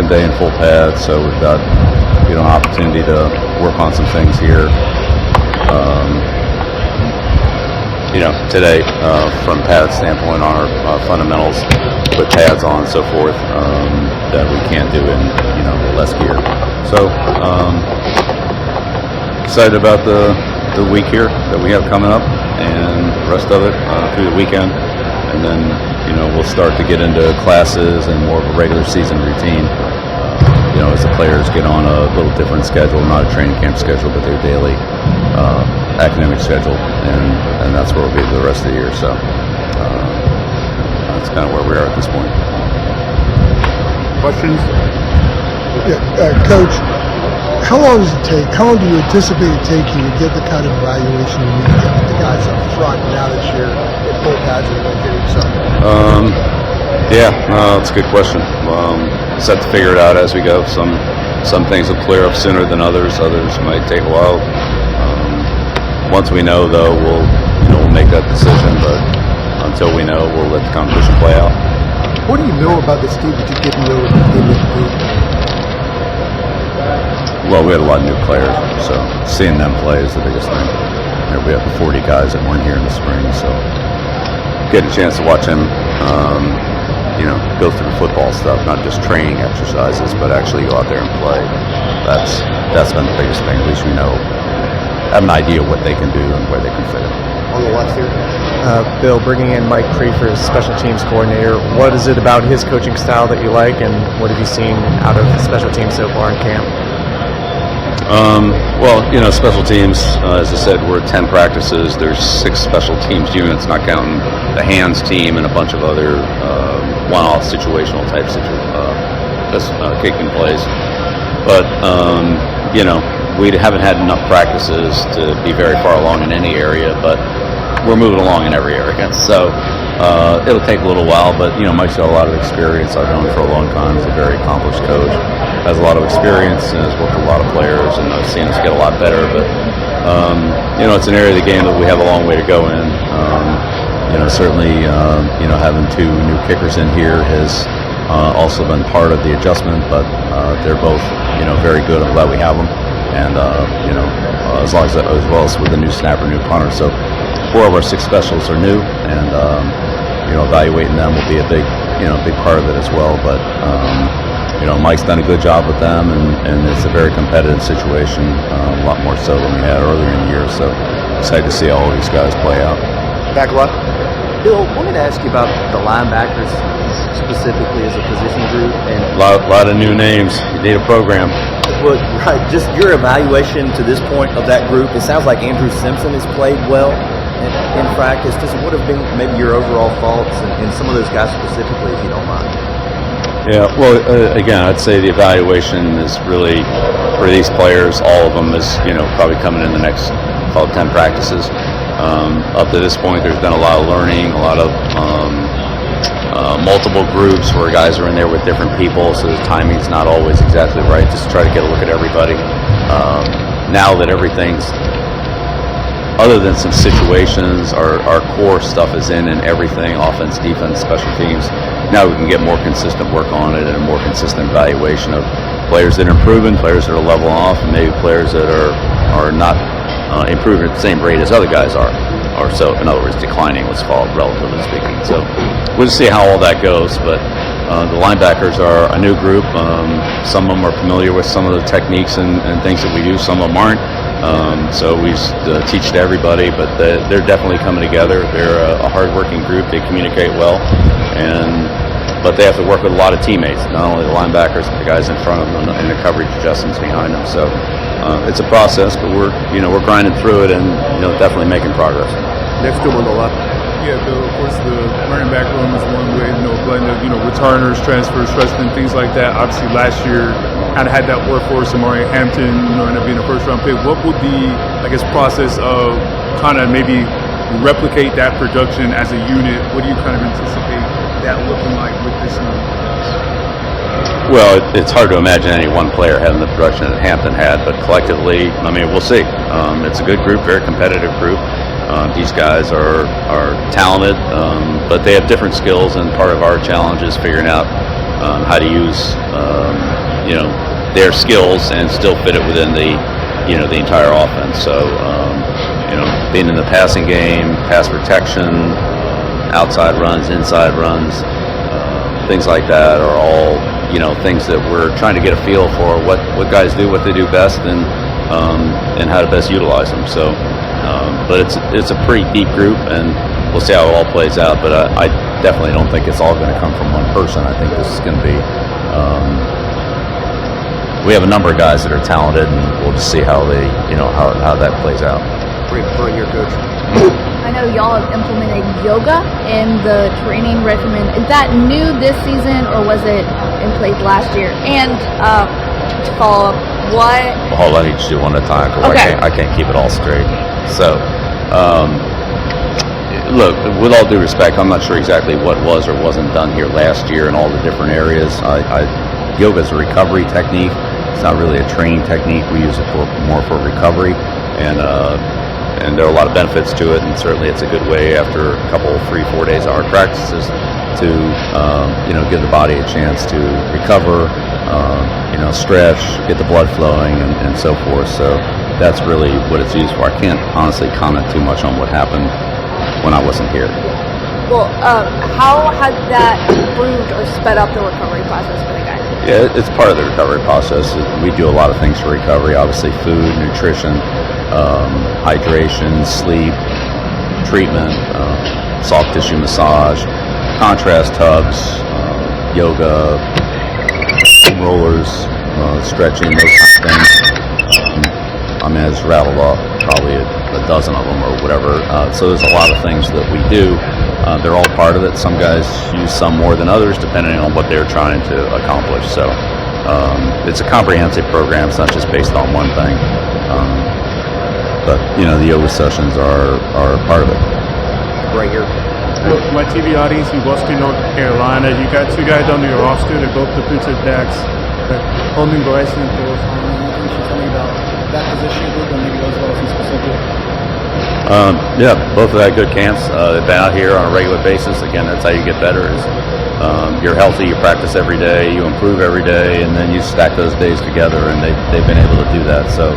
second day in full pad, so we've got an opportunity to work on some things here. Today, from pad standpoint, on our fundamentals, put pads on and so forth that we can't do in less gear. So excited about the week here that we have coming up, and the rest of it through the weekend, and then we'll start to get into classes and more of a regular season routine. As the players get on a little different schedule, not a training camp schedule, but their daily academic schedule, and that's where we'll be the rest of the year. So that's kind of where we are at this point. Questions? Yeah, Coach, how long does it take? How long do you anticipate it taking to get the kind of evaluation you need to get the guys up front now that you're at full pads and getting something? That's a good question. Just have to figure it out as we go. Some things will clear up sooner than others. Others might take a while. Once we know, though, we'll make that decision. But until we know, we'll let the competition play out. What do you know about this team that you didn't know in this group? Well, we had a lot of new players, so seeing them play is the biggest thing. We have the 40 guys that weren't here in the spring, so getting a chance to watch them, go through football stuff, not just training exercises, but actually go out there and play. That's been the biggest thing. At least we have an idea what they can do and where they can fit it. On the left here. Bill, bringing in Mike Prefer as special teams coordinator, what is it about his coaching style that you like, and what have you seen out of special teams so far in camp? Special teams, as I said, we're at 10 practices. There's 6 special teams units, not counting the hands team and a bunch of other one-off situational type kicking plays. But, we haven't had enough practices to be very far along in any area, but we're moving along in every area. So it'll take a little while, but, Mike's got a lot of experience. I've known him for a long time. He's a very accomplished coach. Has a lot of experience and has worked with a lot of players, and I've seen us get a lot better. But it's an area of the game that we have a long way to go in. Certainly, having 2 new kickers in here has also been part of the adjustment. But they're both very good. I'm glad we have them, and as well as with the new snapper, new punter. So 4 of our 6 specials are new, and evaluating them will be a big part of it as well. But Mike's done a good job with them, and it's a very competitive situation, a lot more so than we had earlier in the year. So excited to see all these guys play out. Back left. Bill, I wanted to ask you about the linebackers specifically as a position group. And a lot of new names. You need a program. Well, right, just your evaluation to this point of that group. It sounds like Andrew Simpson has played well in practice. Just what have been maybe your overall thoughts and some of those guys specifically, if you don't mind? Yeah, well, again, I'd say the evaluation is really for these players. All of them is probably coming in the next 10 practices. Up to this point, there's been a lot of learning, a lot of multiple groups where guys are in there with different people, so the timing's not always exactly right. Just try to get a look at everybody. Now that everything's, other than some situations, our core stuff is in everything, offense, defense, special teams. Now we can get more consistent work on it and a more consistent evaluation of players that are improving, players that are leveling off, and maybe players that are not improving at the same rate as other guys are. Or so, in other words, declining, let's call it, relatively speaking. So we'll see how all that goes, but the linebackers are a new group. Some of them are familiar with some of the techniques and things that we do, some of them aren't. So we teach to everybody, but they're definitely coming together. They're a hard-working group. They communicate well, but they have to work with a lot of teammates, not only the linebackers, but the guys in front of them and the coverage adjustments behind them. So it's a process, but we're grinding through it and definitely making progress. Next to him on the left. Yeah, Bill, of course, the running back room is one way, blend of, returners, transfers, freshmen, things like that. Obviously, last year, kind of had that workforce. Amari Hampton, ended up being a first-round pick. What would the, process of kind of maybe replicate that production as a unit? What do you kind of anticipate that looking like with this new? Well, it's hard to imagine any one player having the production that Hampton had, but collectively, we'll see. It's a good group, very competitive group. These guys are talented, but they have different skills, and part of our challenge is figuring out how to use their skills and still fit it within the entire offense. So being in the passing game, pass protection, outside runs, inside runs, things like that are all things that we're trying to get a feel for what guys do, what they do best, and how to best utilize them. So, but it's a pretty deep group, and we'll see how it all plays out. But I definitely don't think it's all going to come from one person. I think this is going to be. We have a number of guys that are talented, and we'll just see how they, how that plays out. For your coach. I know y'all have implemented yoga in the training regimen. Is that new this season, or was it in place last year? And to follow up, what? Hold on, I need to do one at a time because I can't keep it all straight. So, look, with all due respect, I'm not sure exactly what was or wasn't done here last year in all the different areas. Yoga is a recovery technique. It's not really a training technique. We use it more for recovery, and there are a lot of benefits to it, and certainly it's a good way after a couple, 3-4 days of hard practices to give the body a chance to recover, stretch, get the blood flowing, and so forth. So that's really what it's used for. I can't honestly comment too much on what happened when I wasn't here. Well, how has that improved or sped up the recovery process for the guys? Yeah, it's part of the recovery process. We do a lot of things for recovery, obviously food, nutrition, hydration, sleep, treatment, soft tissue massage, contrast tugs, yoga, rollers, stretching, those kind of things. I just rattled off probably a dozen of them or whatever. So there's a lot of things that we do. They're all part of it. Some guys use some more than others depending on what they're trying to accomplish. So it's a comprehensive program. It's not just based on one thing. But the yoga sessions are part of it. Right here. My TV audience in Boston, North Carolina, you got two guys under your roster. They're both defensive backs. Holman Bryson and Thor. Can you tell me about that position group and maybe those guys in specific? Yeah, both have had good camps. They've been out here on a regular basis. Again, that's how you get better. Is you're healthy, you practice every day, you improve every day, and then you stack those days together. And they've been able to do that. So,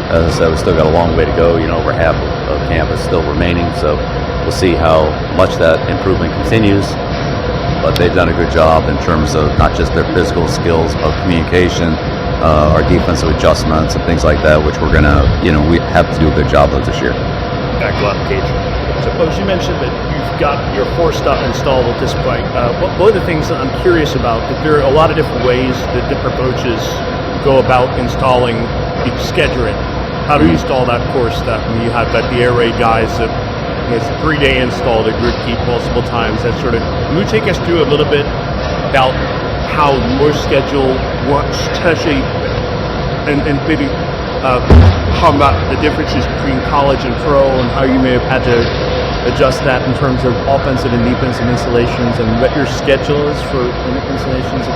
as I said, we still got a long way to go. Over half of camp is still remaining. So we'll see how much that improvement continues. But they've done a good job in terms of not just their physical skills, but communication, our defensive adjustments and things like that, which we're gonna, we have to do a good job of this year. Back to Cage. So, Coach, you mentioned that you've got your 4-stop installed at this point. One of the things that I'm curious about, that there are a lot of different ways that different coaches go about installing each schedule. How do you install that core stuff? I mean, you have the air raid guys that it's a 3-day install, they group keep multiple times. That sort of. Can you take us through a little bit about how your schedule works, especially, and maybe how about the differences between college and pro, and how you may have had to adjust that in terms of offensive and defensive installations, and what your schedule is for installations?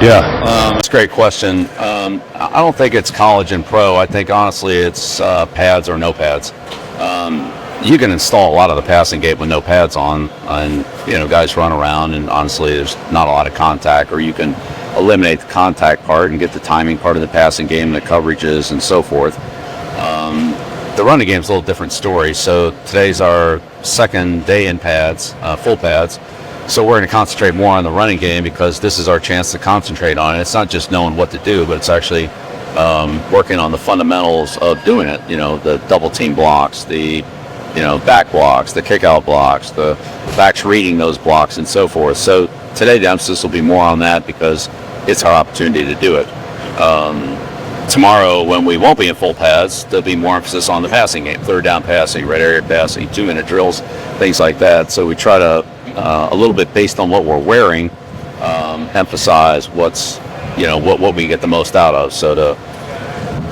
Yeah, that's a great question. I don't think it's college and pro. I think honestly it's pads or no pads. You can install a lot of the passing game with no pads on, and guys run around, and honestly there's not a lot of contact, or you can eliminate the contact part and get the timing part of the passing game, the coverages and so forth. The running game's a little different story. So today's our second day in pads, full pads. So we're going to concentrate more on the running game because this is our chance to concentrate on it. It's not just knowing what to do, but it's actually working on the fundamentals of doing it. The double team blocks, the back blocks, the kick out blocks, the backs reading those blocks and so forth. So today the emphasis will be more on that because it's our opportunity to do it. Tomorrow, when we won't be in full pads, there'll be more emphasis on the passing game, third down passing, red area passing, 2-minute drills, things like that. So we try to, a little bit based on what we're wearing, emphasize what's, what we get the most out of. So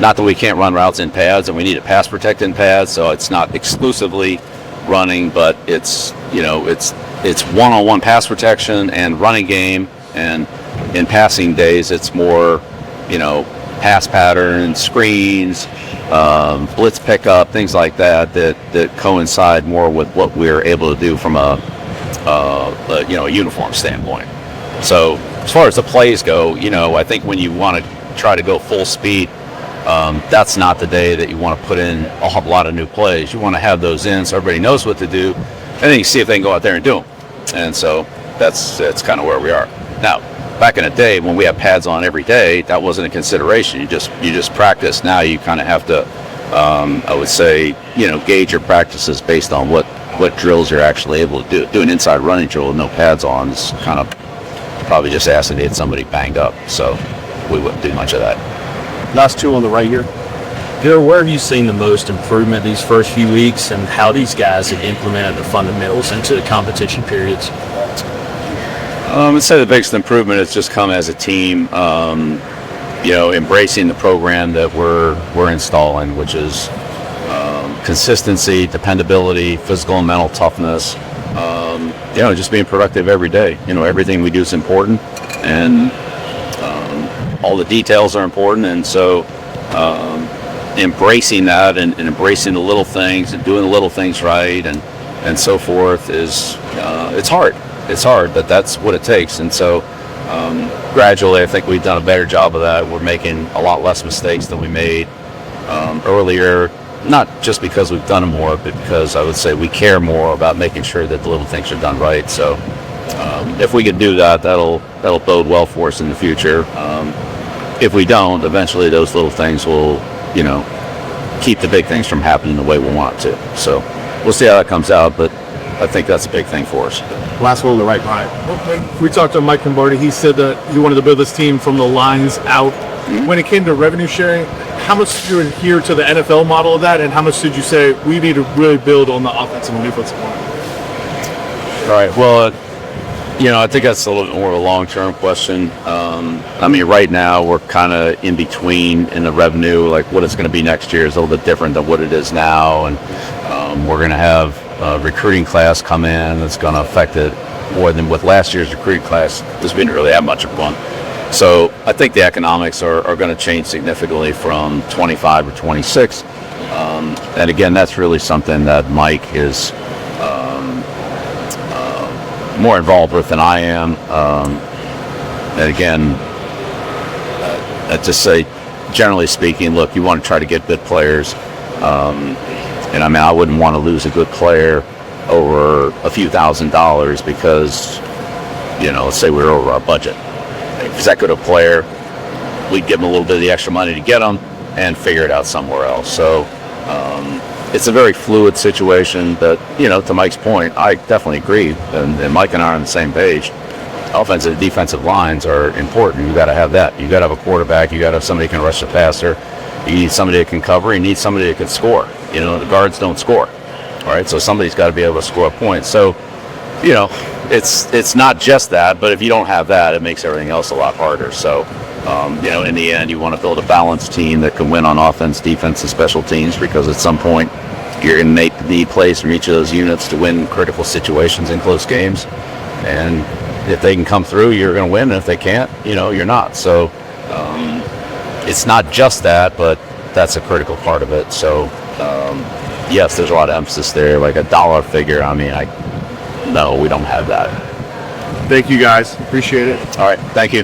not that we can't run routes in pads and we need to pass protect in pads, so it's not exclusively running, but it's one-on-one pass protection and running game, and in passing days it's more, pass pattern, screens, blitz pickup, things like that coincide more with what we're able to do from a uniform standpoint. So as far as the plays go, I think when you want to try to go full speed, that's not the day that you want to put in a whole lot of new plays. You want to have those in so everybody knows what to do, and then you see if they can go out there and do them. And so that's kind of where we are now. Back in the day when we had pads on every day, that wasn't a consideration. You just practice. Now you kind of have to, I would say, gauge your practices based on what drills you're actually able to do. Do an inside running drill with no pads on is kind of probably just asking to get somebody banged up. So we wouldn't do much of that. Last two on the right here. Bill, where have you seen the most improvement these first few weeks, and how these guys have implemented the fundamentals into the competition periods? I'd say the biggest improvement has just come as a team, embracing the program that we're installing, which is consistency, dependability, physical and mental toughness. Just being productive every day. Everything we do is important, and all the details are important, and so embracing that and embracing the little things and doing the little things right and so forth is it's hard. It's hard, but that's what it takes. And so gradually, I think we've done a better job of that. We're making a lot less mistakes than we made earlier, not just because we've done them more, but because I would say we care more about making sure that the little things are done right. So if we can do that, that'll bode well for us in the future. If we don't, eventually those little things will, keep the big things from happening the way we want it to. So we'll see how that comes out, but I think that's a big thing for us. Last one on the right, Brian. When we talked to Mike Lombardi, he said that he wanted to build this team from the lines out. When it came to revenue sharing, how much did you adhere to the NFL model of that, and how much did you say we need to really build on the offensive and defensive line? All right. Well, I think that's a little bit more of a long-term question. Right now we're kind of in between in the revenue. Like what it's going to be next year is a little bit different than what it is now, and we're going to have a recruiting class come in that's going to affect it more than with last year's recruiting class. This didn't really have much of one. So I think the economics are going to change significantly from 25 to 26. And again, that's really something that Mike is more involved with than I am. And again, I'd just say, generally speaking, look, you want to try to get good players. And I wouldn't want to lose a good player over a few $1,000s because, let's say we're over our budget. If he's that good a player, we'd give him a little bit of the extra money to get him and figure it out somewhere else. So it's a very fluid situation, but, to Mike's point, I definitely agree. And Mike and I are on the same page. Offensive and defensive lines are important. You got to have that. You got to have a quarterback. You got to have somebody who can rush the passer. You need somebody that can cover. You need somebody that can score. The guards don't score. All right, so somebody's got to be able to score points. So, it's not just that, but if you don't have that, it makes everything else a lot harder. So, in the end, you want to build a balanced team that can win on offense, defense, and special teams, because at some point you're going to need plays from each of those units to win critical situations in close games. And if they can come through, you're going to win. And if they can't, you're not. So it's not just that, but that's a critical part of it. So yes, there's a lot of emphasis there, like a dollar figure. No, we don't have that. Thank you, guys. Appreciate it. All right. Thank you.